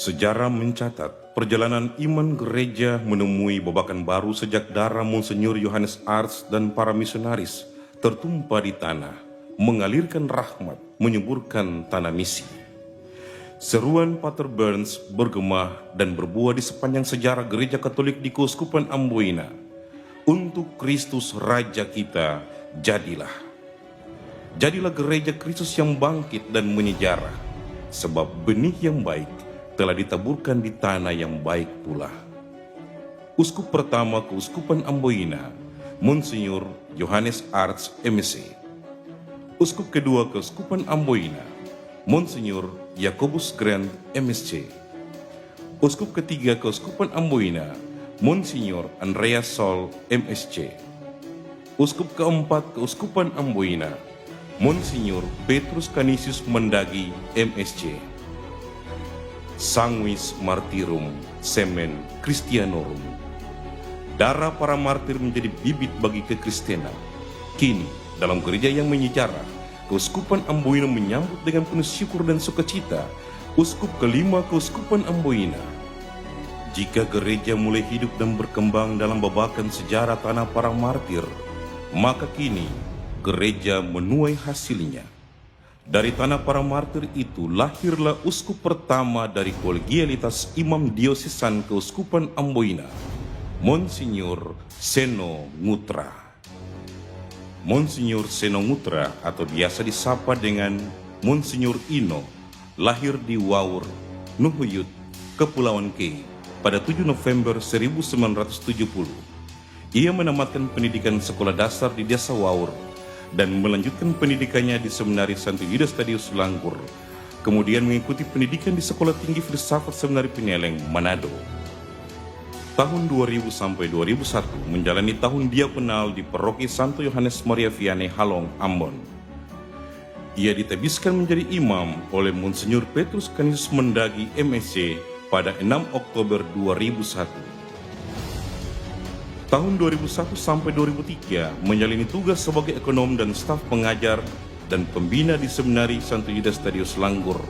Sejarah mencatat perjalanan iman gereja menemui babakan baru sejak darah Monsinyur Johannes Arts dan para misionaris tertumpah di tanah, mengalirkan rahmat, menyuburkan tanah misi. Seruan Pater Burns bergema dan berbuah di sepanjang sejarah gereja Katolik di Keuskupan Amboina. Untuk Kristus Raja kita, jadilah. Jadilah gereja Kristus yang bangkit dan menyejarah, sebab benih yang baik telah ditaburkan di tanah yang baik pula. Uskup pertama Keuskupan Amboina, Monsinyur Johannes Arts MSc. Uskup kedua Keuskupan Amboina, Monsinyur Yakobus Grant MSc. Uskup ketiga Keuskupan Amboina, Monsinyur Andreas Sol MSc. Uskup keempat Keuskupan Amboina, Monsinyur Petrus Canisius Mendagi MSc. Sanguis Martyrum Semen Christianorum. Darah para martir menjadi bibit bagi kekristenan. Kini, dalam gereja yang menyejarah, Keuskupan Amboina menyambut dengan penuh syukur dan sukacita Uskup kelima Keuskupan Amboina. Jika gereja mulai hidup dan berkembang dalam babakan sejarah tanah para martir, maka kini gereja menuai hasilnya. Dari tanah para martir itu lahirlah uskup pertama dari kolegialitas imam diosesan Keuskupan Amboina, Monsinyur Seno Ngutra. Monsinyur Seno Ngutra atau biasa disapa dengan Monsinyur Ino, lahir di Waur, Nuhuyut, Kepulauan K pada 7 November 1970. Ia menamatkan pendidikan sekolah dasar di Desa Waur dan melanjutkan pendidikannya di Seminari Santo Yudas Tadius Langgur, kemudian mengikuti pendidikan di Sekolah Tinggi Filsafat Seminari Pineleng, Manado. Tahun 2000 sampai 2001 menjalani tahun diakonal di Paroki Santo Yohanes Maria Vianney Halong, Ambon. Ia ditebiskan menjadi imam oleh Monsinyur Petrus Canisius Mendagi MSc pada 6 Oktober 2001. Tahun 2001 sampai 2003 menjalani tugas sebagai ekonom dan staf pengajar dan pembina di Seminari Santo Yudas Tadius Langgur.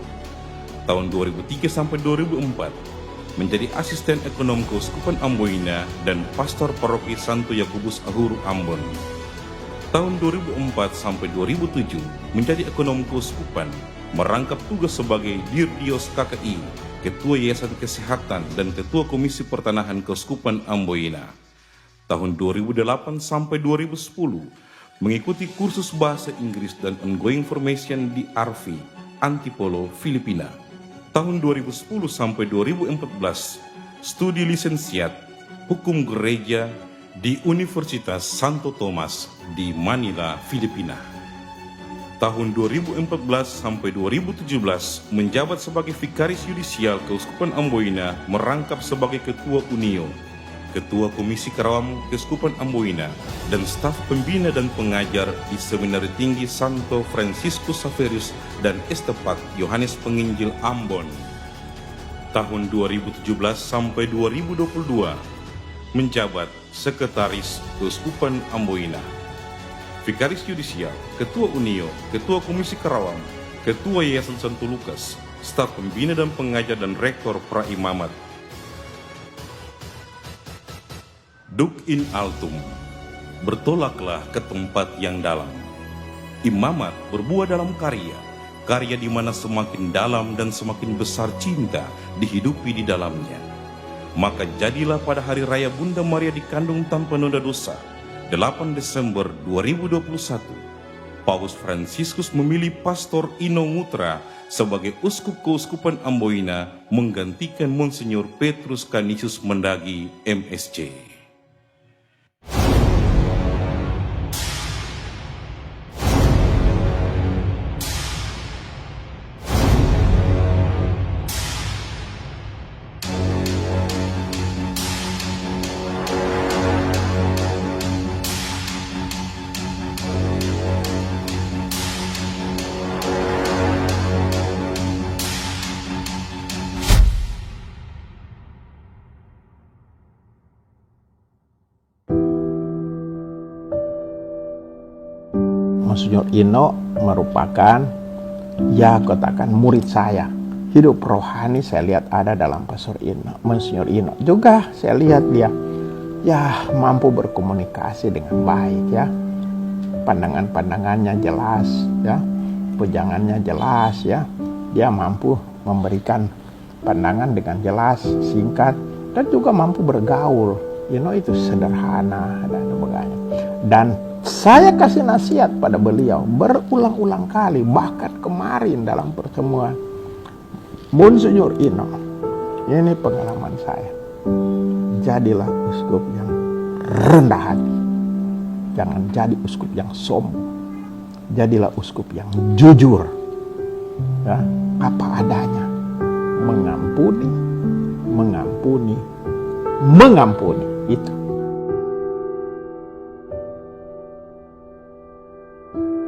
Tahun 2003 sampai 2004 menjadi asisten ekonom Keuskupan Amboina dan pastor paroki Santo Yakobus Ahuru Ambon. Tahun 2004 sampai 2007 menjadi ekonom Keuskupan, merangkap tugas sebagai Dirdios KKI, Ketua Yayasan Kesehatan dan Ketua Komisi Pertanahan Keuskupan Amboina. Tahun 2008 sampai 2010 mengikuti kursus bahasa Inggris dan ongoing formation di Arfi, Antipolo, Filipina. Tahun 2010 sampai 2014 studi lisensiat Hukum Gereja di Universitas Santo Tomas di Manila, Filipina. Tahun 2014 sampai 2017 menjabat sebagai Vikaris Yudisial Keuskupan Amboina, merangkap sebagai Ketua Unio, Ketua Komisi Karawam Keuskupan Amboina, dan staf pembina dan pengajar di Seminari Tinggi Santo Franciscus Xaverius dan Estepak Yohanes Penginjil Ambon. Tahun 2017 sampai 2022 menjabat Sekretaris Keuskupan Amboina, Vikaris Yudisial, Ketua Unio, Ketua Komisi Karawam, Ketua Yayasan Santo Lukas, staf pembina dan pengajar dan rektor praimamat. Duc in altum, bertolaklah ke tempat yang dalam. Imamat berbuah dalam karya, karya di mana semakin dalam dan semakin besar cinta dihidupi di dalamnya. Maka jadilah pada hari raya Bunda Maria dikandung tanpa noda dosa, 8 Desember 2021, Paus Fransiskus memilih Pastor Ino Ngutra sebagai Uskup Keuskupan Amboina menggantikan Monsinyur Petrus Canisius Mendagi MSc. Monsinyur Ino merupakan, ya katakan, murid saya hidup rohani saya lihat ada dalam Monsinyur Ino. Juga saya lihat dia ya mampu berkomunikasi dengan baik ya. Pandangan-pandangannya jelas ya. Pujangannya jelas ya. Dia mampu memberikan pandangan dengan jelas, singkat, dan juga mampu bergaul. Itu sederhana dan sebagainya. Dan saya kasih nasihat pada beliau berulang-ulang kali, bahkan kemarin dalam pertemuan. Monsinyur Ino, ini pengalaman saya. Jadilah uskup yang rendah hati. Jangan jadi uskup yang sombong. Jadilah uskup yang jujur. Ya, apa adanya. Mengampuni. Itu.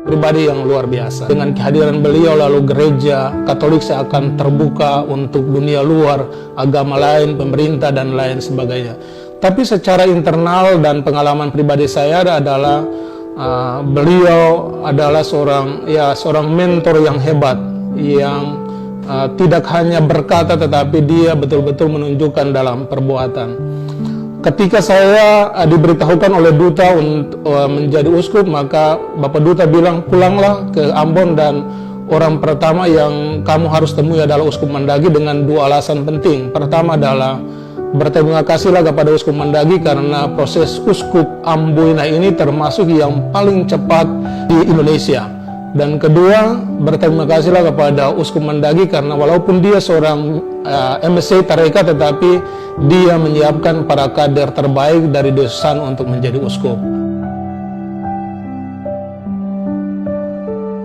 Pribadi yang luar biasa. Dengan kehadiran beliau lalu gereja Katolik seakan terbuka untuk dunia luar, agama lain, pemerintah dan lain sebagainya. Tapi secara internal dan pengalaman pribadi saya adalah beliau adalah seorang mentor yang hebat, yang tidak hanya berkata tetapi dia betul-betul menunjukkan dalam perbuatan. Ketika saya diberitahukan oleh duta untuk menjadi uskup, maka Bapak Duta bilang pulanglah ke Ambon dan orang pertama yang kamu harus temui adalah Uskup Mandagi dengan dua alasan penting. Pertama adalah berterima kasihlah kepada Uskup Mandagi karena proses Uskup Amboina ini termasuk yang paling cepat di Indonesia. Dan kedua, berterima kasihlah kepada Uskup Mandagi karena walaupun dia seorang MSc Tarekat, tetapi dia menyiapkan para kader terbaik dari Deosan untuk menjadi uskup.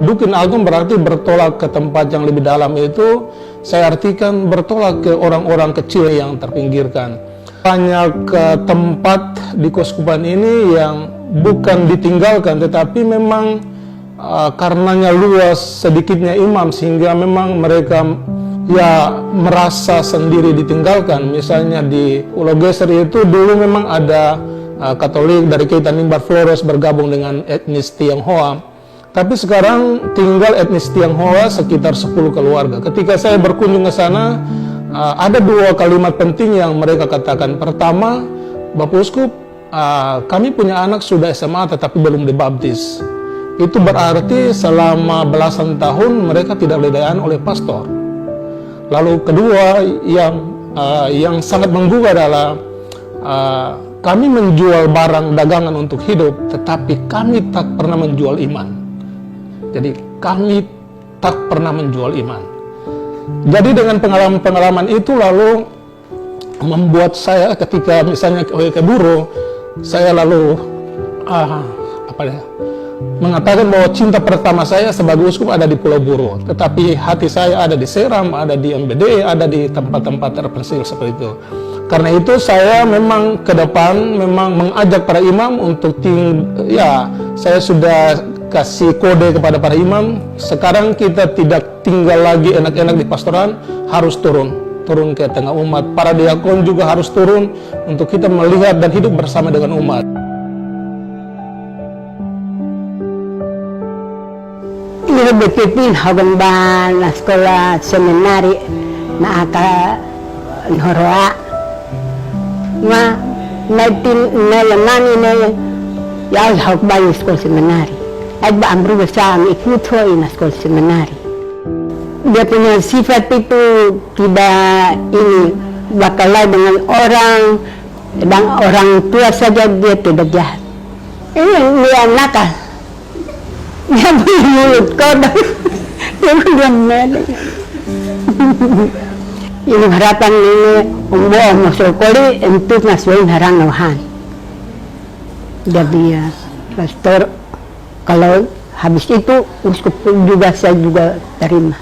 Dukin Agung berarti bertolak ke tempat yang lebih dalam, itu saya artikan bertolak ke orang-orang kecil yang terpinggirkan. Banyak tempat di keuskupan ini yang bukan ditinggalkan tetapi memang karenanya luas sedikitnya imam sehingga memang mereka ya merasa sendiri ditinggalkan. Misalnya di Pulau Geser itu dulu memang ada Katolik dari Keitan Limbar Flores bergabung dengan etnis Tionghoa, tapi sekarang tinggal etnis Tionghoa sekitar 10 keluarga. Ketika saya berkunjung ke sana, ada dua kalimat penting yang mereka katakan. Pertama, Bapak Uskup, kami punya anak sudah SMA tetapi belum dibaptis. Itu berarti selama belasan tahun mereka tidak dilayani oleh pastor. Lalu kedua yang sangat menggugah adalah kami menjual barang dagangan untuk hidup, tetapi kami tak pernah menjual iman. Jadi kami tak pernah menjual iman. Jadi dengan pengalaman-pengalaman itu lalu membuat saya ketika misalnya ke Buro, saya lalu mengatakan bahwa cinta pertama saya sebagai uskup ada di Pulau Buro, tetapi hati saya ada di Seram, ada di MBD, ada di tempat-tempat terpencil seperti itu. Karena itu saya memang ke depan memang mengajak para imam untuk saya sudah kasih kode kepada para imam. Sekarang kita tidak tinggal lagi enak-enak di pastoran, harus turun ke tengah umat. Para diakon juga harus turun untuk kita melihat dan hidup bersama dengan umat. Ini berpipin hagan ba na sekolah seminari na aka nhoroa ma na lamani na ya hak ba sekolah seminari ay ba amru sa ikut hoy na sekolah seminari. Dia punya sifat itu tidak ini bakalah dengan orang dan orang tua saja dia tidak jahat. Ini dia nakal. Dia punya mulut kodok. Dia punya mulut. Ini harapan ini umum masuk koli untuk masukin harang nahan. Jadi pastor kalau habis itu uskup juga saya juga terima.